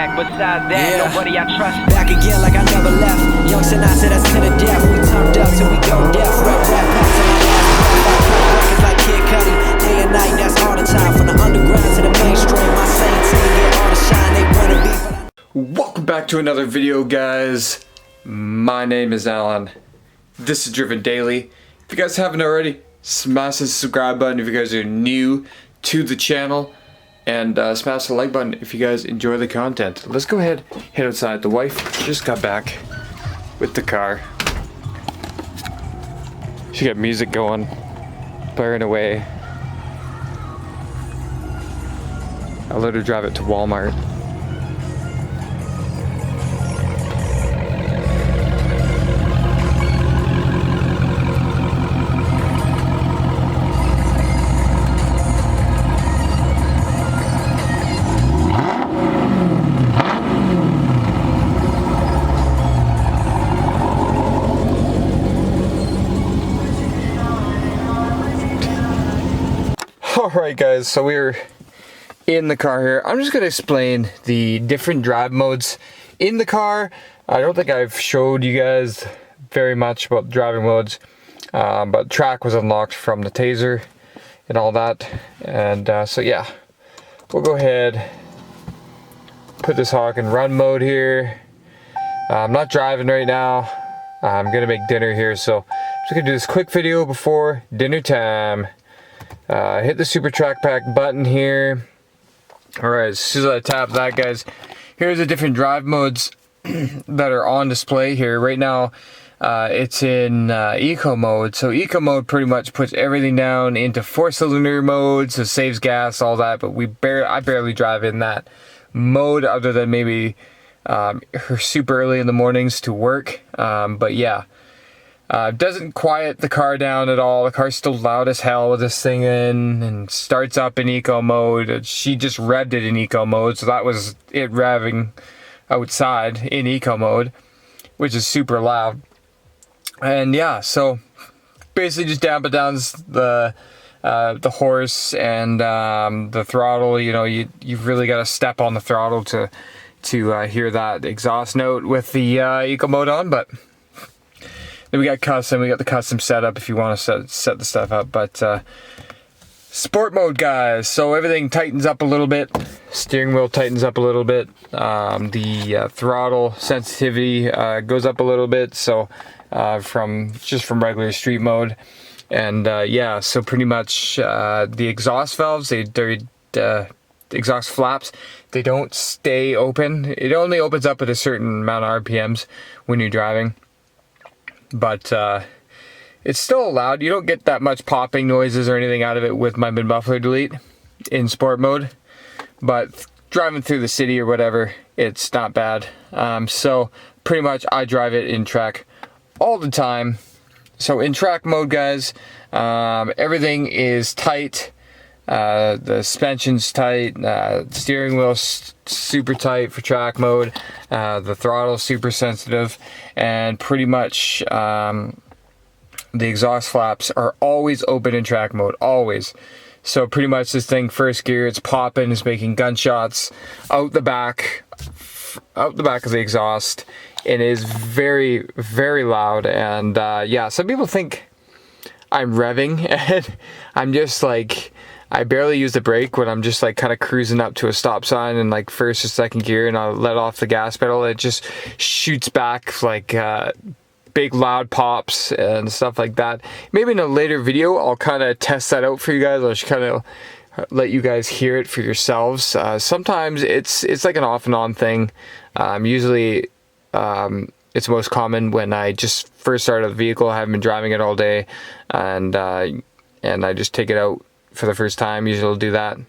Pack. Besides that, nobody I trust. Back again like I never left. Young Sinai said that's to the death. We turned up till we go deaf. Rap pack till my last breath. I cut records like Kid Cudi. Day and night, that's all the time. From the underground to the mainstream, my same team get all the shine they wanna be. Welcome back to another video, guys. My name is Alan. This is Driven Daily. If you guys haven't already, smash the subscribe button if you guys are new to the channel, and smash the like button if you guys enjoy the content. Let's go ahead, head outside. The wife just got back with the car. She got music going, blaring away. I let her drive it to Walmart. Alright guys, so we're in the car here. I'm just going to explain the different drive modes in the car. I don't think I've showed you guys very much about driving modes, but track was unlocked from the taser and all that. And so yeah, we'll go ahead, put this hawk in run mode here. I'm not driving right now. I'm going to make dinner here, so I'm just going to do this quick video before dinner time. Hit the super track pack button here. Alright, as soon as I tap that, guys, here's the different drive modes that are on display here. Right now, it's in eco mode. So eco mode pretty much puts everything down into 4-cylinder mode, so saves gas, all that, but I barely drive in that mode other than maybe super early in the mornings to work. But yeah. Doesn't quiet the car down at all. The car's still loud as hell with this thing in, and starts up in eco mode. She just revved it in eco mode, so that was it revving outside in eco mode, which is super loud. And yeah, so basically just damp it down the horse and the throttle. You know, you've really got to step on the throttle to hear that exhaust note with the eco mode on, but. Then we got the custom setup if you want to set the stuff up, but sport mode, guys, so everything tightens up a little bit, steering wheel tightens up a little bit, the throttle sensitivity goes up a little bit, so from regular street mode, and yeah, so pretty much the exhaust valves, the exhaust flaps, they don't stay open. It only opens up at a certain amount of RPMs when you're driving. But it's still loud. You don't get that much popping noises or anything out of it with my mid-muffler delete in sport mode. But driving through the city or whatever, it's not bad. So pretty much I drive it in track all the time. So in track mode, guys, everything is tight. The suspension's tight, steering wheel's super tight for track mode, the throttle's super sensitive, and pretty much the exhaust flaps are always open in track mode, always. So pretty much this thing, first gear, it's popping, it's making gunshots out the back of the exhaust. It is very, very loud, and yeah, some people think I'm revving, and I'm just like, I barely use the brake when I'm just like kind of cruising up to a stop sign in like first or second gear, and I'll let off the gas pedal. It just shoots back like big loud pops and stuff like that. Maybe in a later video I'll kind of test that out for you guys. I'll just kind of let you guys hear it for yourselves. Sometimes it's like an off and on thing. Usually it's most common when I just first start a vehicle. I haven't been driving it all day, and I just take it out for the first time. Usually I'll do that a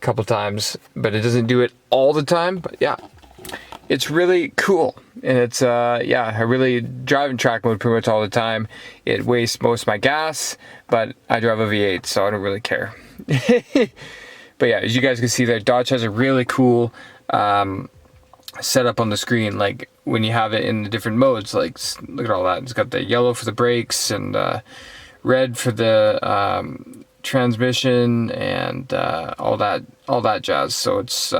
couple times, but it doesn't do it all the time. But yeah, it's really cool, and it's yeah, I really drive in track mode pretty much all the time. It wastes most of my gas, but I drive a V8, so I don't really care. But yeah, as you guys can see there, Dodge has a really cool setup on the screen, like when you have it in the different modes. Like, look at all that. It's got the yellow for the brakes and red for the transmission and all that jazz. So it's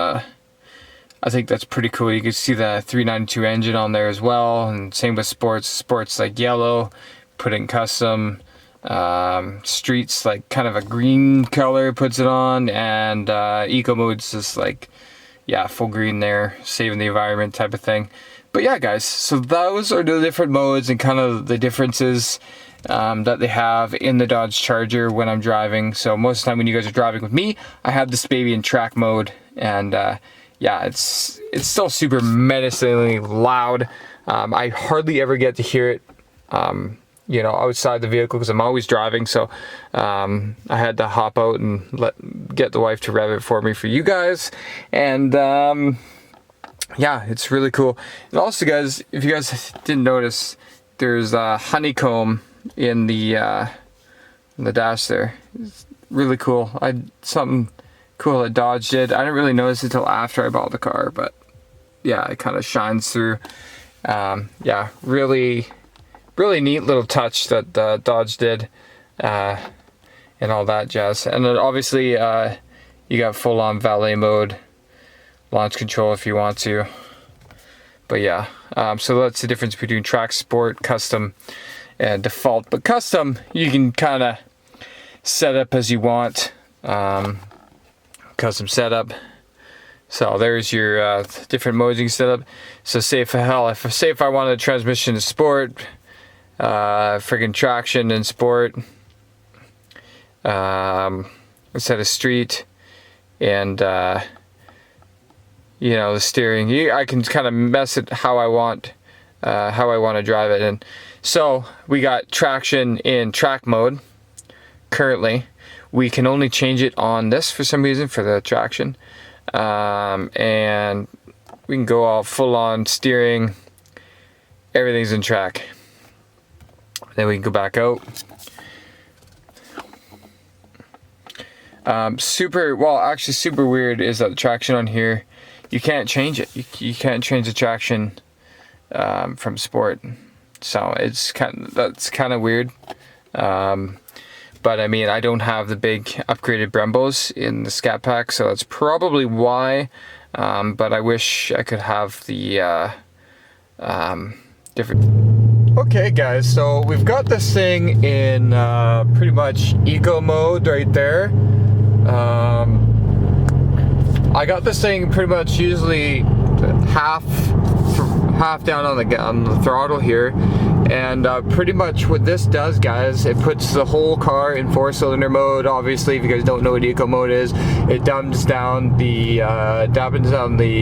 I think that's pretty cool. You can see the 392 engine on there as well, and same with sports. Sports like yellow, put in custom. Streets like kind of a green color, puts it on, and eco mode's just like, yeah, full green there, saving the environment type of thing. But yeah, guys, so those are the different modes and kind of the differences that they have in the Dodge Charger when I'm driving. So most of the time when you guys are driving with me, I have this baby in track mode, and yeah, it's still super menacingly loud. I hardly ever get to hear it, you know, outside the vehicle because I'm always driving. So I had to hop out and get the wife to rev it for me for you guys. And yeah, it's really cool. And also, guys, if you guys didn't notice, there's a honeycomb in the dash there. It's really cool. Something cool that Dodge did. I didn't really notice it until after I bought the car, but yeah, it kind of shines through. Yeah, really neat little touch that Dodge did, and all that jazz. And then obviously you got full-on valet mode, launch control if you want to. But yeah, so that's the difference between track, sport, custom, and default. But custom, you can kind of set up as you want. Custom setup. So there's your different modes you can set up. So say if I wanted a transmission in sport, friggin' traction in sport, instead of street, and you know, the steering, I can kind of mess it how I want to drive it. And so we got traction in track mode currently. We can only change it on this for some reason for the traction, and we can go all full on steering. Everything's in track. Then we can go back out. Super weird is that the traction on here, you can't change it. You can't change the traction from sport. So that's kind of weird. But I mean, I don't have the big upgraded Brembos in the Scat Pack, so that's probably why. But I wish I could have the different. Okay, guys, so we've got this thing in pretty much eco mode right there. I got this thing pretty much usually half down on the throttle here, and pretty much what this does, guys, it puts the whole car in 4-cylinder mode. Obviously, if you guys don't know what eco mode is, it dumbs down the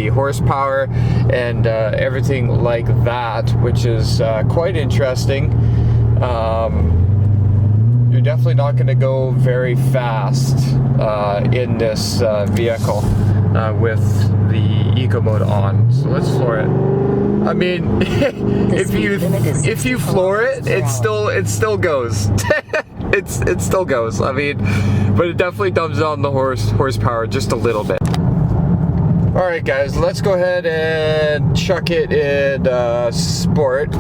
horsepower and everything like that, which is quite interesting. You're definitely not going to go very fast in this vehicle with the eco mode on. So let's floor it. I mean, if you floor it, it still goes. it still goes. I mean, but it definitely dumbs down the horsepower just a little bit. All right, guys, let's go ahead and chuck it in sport.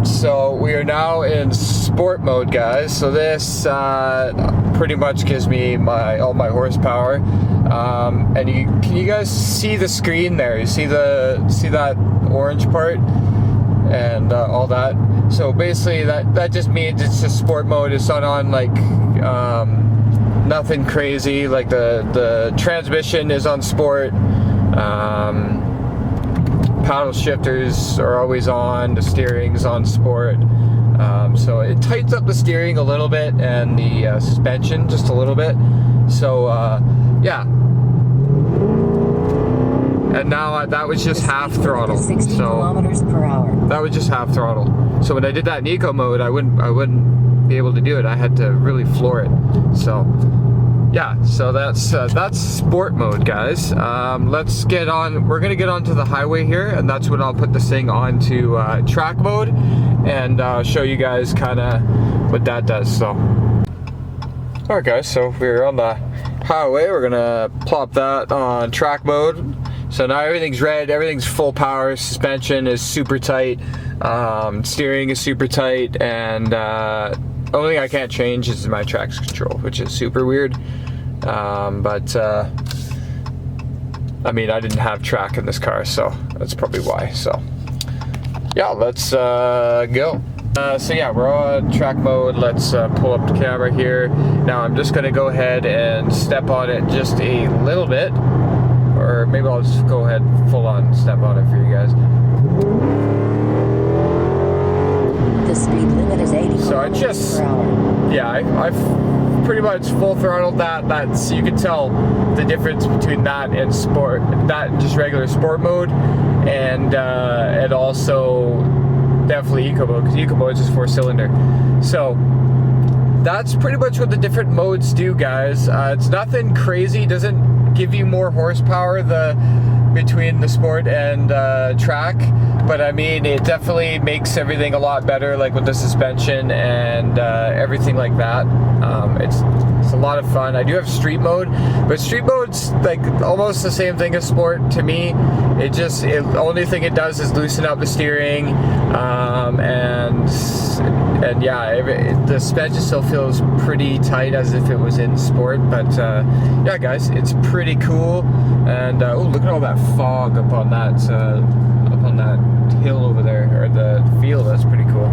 So we are now in sport mode, guys. So this pretty much gives me all my horsepower. And can you guys see the screen there? You see that orange part and all that. So basically that just means it's just sport mode. It's not on like nothing crazy. Like the transmission is on sport. Paddle shifters are always on, the steering's on sport. So it tightens up the steering a little bit and the suspension just a little bit. So yeah. And now that was just half throttle. 60 kilometers per hour. That was just half throttle. So when I did that in eco mode, I wouldn't be able to do it. I had to really floor it. So yeah, so that's sport mode, guys. Let's get on. We're gonna get onto the highway here, and that's when I'll put this thing onto track mode and show you guys kind of what that does. So, all right, guys. So we're on the highway. We're gonna plop that on track mode. So now everything's red. Everything's full power. Suspension is super tight. Steering is super tight, and only thing I can't change is my traction control, which is super weird. I mean, I didn't have track in this car, so that's probably why. So yeah, let's go. So yeah, we're on track mode. Let's pull up the camera here. Now I'm just gonna go ahead and step on it just a little bit, or maybe I'll just go ahead full on step on it for you guys. The speed limit is 80 So I just, per hour. yeah, I've pretty much full throttled that. That's, you can tell the difference between that and sport, that and just regular sport mode, and also definitely eco mode, because eco mode is just 4-cylinder. So that's pretty much what the different modes do, guys. It's nothing crazy. It doesn't give you more horsepower between the sport and track, but I mean, it definitely makes everything a lot better, like with the suspension and everything like that. It's a lot of fun. I do have street mode, but street mode's like almost the same thing as sport to me. The only thing it does is loosen up the steering, and yeah, the suspension still feels pretty tight as if it was in sport. But yeah, guys, it's pretty cool. And oh, look at all that fog up on that hill over there, or the field. That's pretty cool.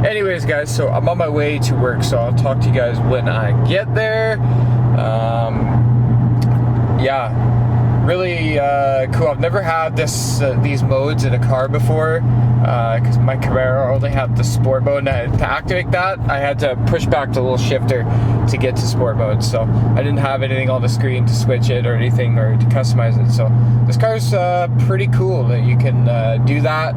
Anyways, guys, so I'm on my way to work, so I'll talk to you guys when I get there. Yeah, really cool. I've never had these modes in a car before, because my Camaro only had the sport mode, and to activate that I had to push back the little shifter to get to sport mode, so I didn't have anything on the screen to switch it or anything, or to customize it. So this car's pretty cool that you can do that,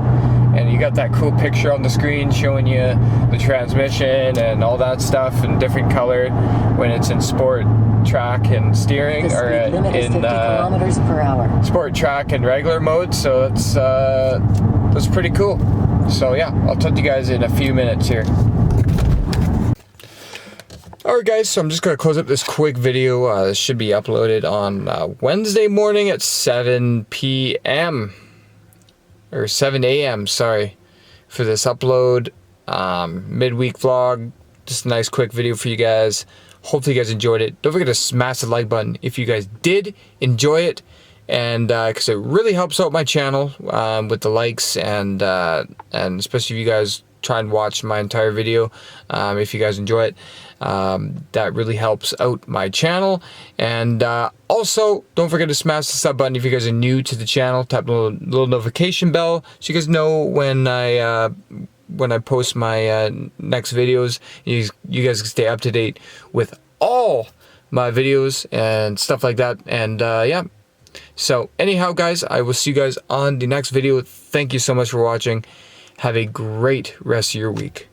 and you got that cool picture on the screen showing you the transmission and all that stuff in different color when it's in sport, track, and steering, The or speed limit is 50 in kilometers per hour. sport, track, and regular mode. So that's pretty cool. So yeah, I'll talk to you guys in a few minutes here. Alright guys, so I'm just going to close up this quick video. This should be uploaded on Wednesday morning at 7 p.m. or 7 a.m. sorry, for this upload. Midweek vlog. Just a nice quick video for you guys. Hopefully you guys enjoyed it. Don't forget to smash the like button if you guys did enjoy it, and because it really helps out my channel with the likes, and especially if you guys try and watch my entire video, if you guys enjoy it, that really helps out my channel. And also, don't forget to smash the sub button if you guys are new to the channel. Tap the little notification bell so you guys know when I post my next videos. You guys can stay up to date with all my videos and stuff like that. And yeah, so anyhow, guys, I will see you guys on the next video. Thank you so much for watching. Have a great rest of your week.